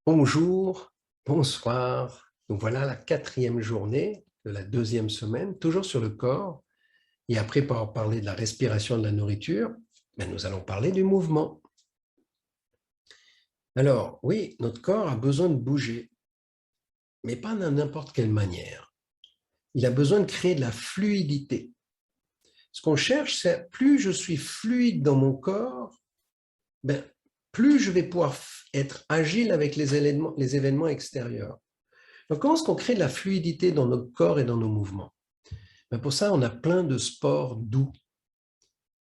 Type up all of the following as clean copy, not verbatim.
Bonjour, bonsoir. Donc voilà la quatrième journée de la deuxième semaine, toujours sur le corps. Et après, pour parler de la respiration et de la nourriture, nous allons parler du mouvement. Alors, oui, notre corps a besoin de bouger, mais pas de n'importe quelle manière. Il a besoin de créer de la fluidité. Ce qu'on cherche, c'est plus je suis fluide dans mon corps, plus je vais pouvoir être agile avec les événements extérieurs. Donc, comment est-ce qu'on crée de la fluidité dans notre corps et dans nos mouvements? Pour ça, on a plein de sports doux.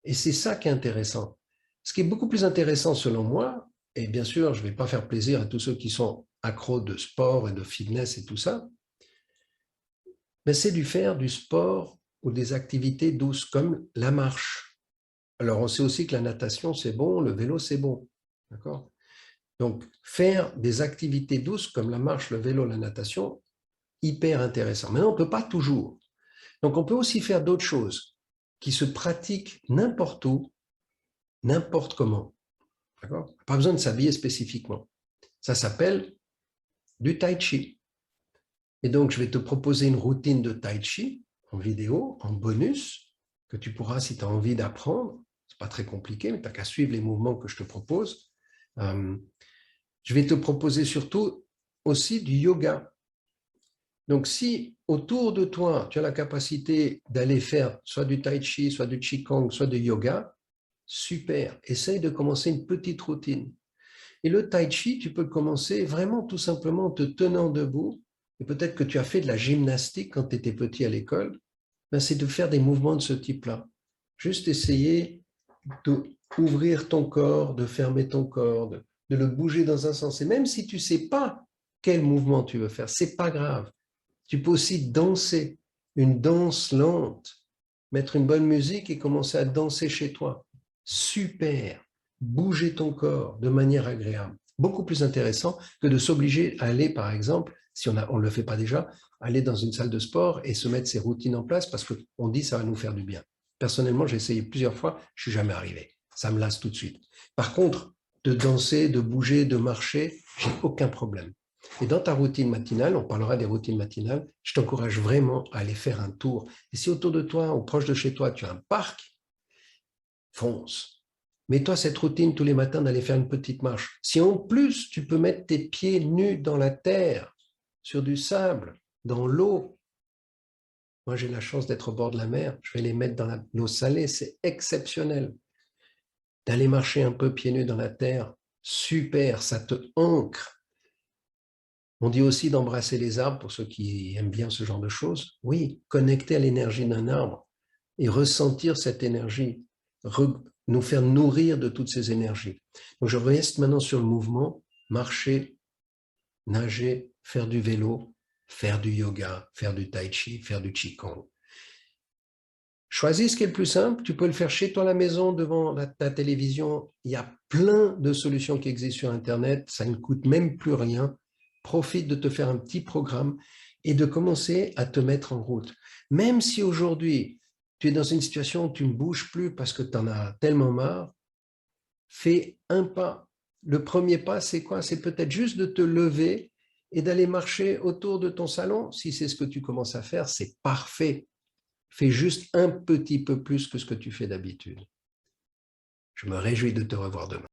Et c'est ça qui est intéressant. Ce qui est beaucoup plus intéressant selon moi, et bien sûr, je ne vais pas faire plaisir à tous ceux qui sont accros de sport et de fitness et tout ça, mais c'est de faire du sport ou des activités douces comme la marche. Alors, on sait aussi que la natation, c'est bon, le vélo, c'est bon. D'accord? Donc, faire des activités douces comme la marche, le vélo, la natation, hyper intéressant. Maintenant, on ne peut pas toujours. Donc, on peut aussi faire d'autres choses qui se pratiquent n'importe où, n'importe comment. Pas besoin de s'habiller spécifiquement. Ça s'appelle du tai chi. Et donc, je vais te proposer une routine de tai chi en vidéo, en bonus, que tu pourras, si tu as envie d'apprendre. Ce n'est pas très compliqué, mais tu n'as qu'à suivre les mouvements que je te propose. Je vais te proposer surtout aussi du yoga. Donc, si autour de toi, tu as la capacité d'aller faire soit du tai chi, soit du qigong, soit du yoga, super. Essaye de commencer une petite routine. Et le tai chi, tu peux commencer vraiment tout simplement en te tenant debout. Et peut-être que tu as fait de la gymnastique quand tu étais petit à l'école. C'est de faire des mouvements de ce type-là. Juste essayer d'ouvrir ton corps, de fermer ton corps, de le bouger dans un sens. Et même si tu ne sais pas quel mouvement tu veux faire, ce n'est pas grave. Tu peux aussi danser, une danse lente, mettre une bonne musique et commencer à danser chez toi. Super! Bouger ton corps de manière agréable. Beaucoup plus intéressant que de s'obliger à aller, par exemple, si on ne le fait pas déjà, aller dans une salle de sport et se mettre ses routines en place parce qu'on dit que ça va nous faire du bien. Personnellement, j'ai essayé plusieurs fois, je ne suis jamais arrivé. Ça me lasse tout de suite. Par contre, de danser, de bouger, de marcher, j'ai aucun problème. Et dans ta routine matinale, on parlera des routines matinales, je t'encourage vraiment à aller faire un tour. Et si autour de toi ou proche de chez toi, tu as un parc, fonce. Mets-toi cette routine tous les matins d'aller faire une petite marche. Si en plus, tu peux mettre tes pieds nus dans la terre, sur du sable, dans l'eau. Moi, j'ai la chance d'être au bord de la mer. Je vais les mettre dans l'eau salée. C'est exceptionnel. D'aller marcher un peu pieds nus dans la terre, super, ça te ancre. On dit aussi d'embrasser les arbres pour ceux qui aiment bien ce genre de choses. Oui, connecter à l'énergie d'un arbre et ressentir cette énergie, nous faire nourrir de toutes ces énergies. Donc je reste maintenant sur le mouvement, marcher, nager, faire du vélo, faire du yoga, faire du tai chi, faire du qigong. Choisis ce qui est le plus simple, tu peux le faire chez toi à la maison, devant ta télévision. Il y a plein de solutions qui existent sur Internet, ça ne coûte même plus rien. Profite de te faire un petit programme et de commencer à te mettre en route. Même si aujourd'hui, tu es dans une situation où tu ne bouges plus parce que tu en as tellement marre, fais un pas. Le premier pas, c'est quoi? C'est peut-être juste de te lever et d'aller marcher autour de ton salon. Si c'est ce que tu commences à faire, c'est parfait. Fais juste un petit peu plus que ce que tu fais d'habitude. Je me réjouis de te revoir demain.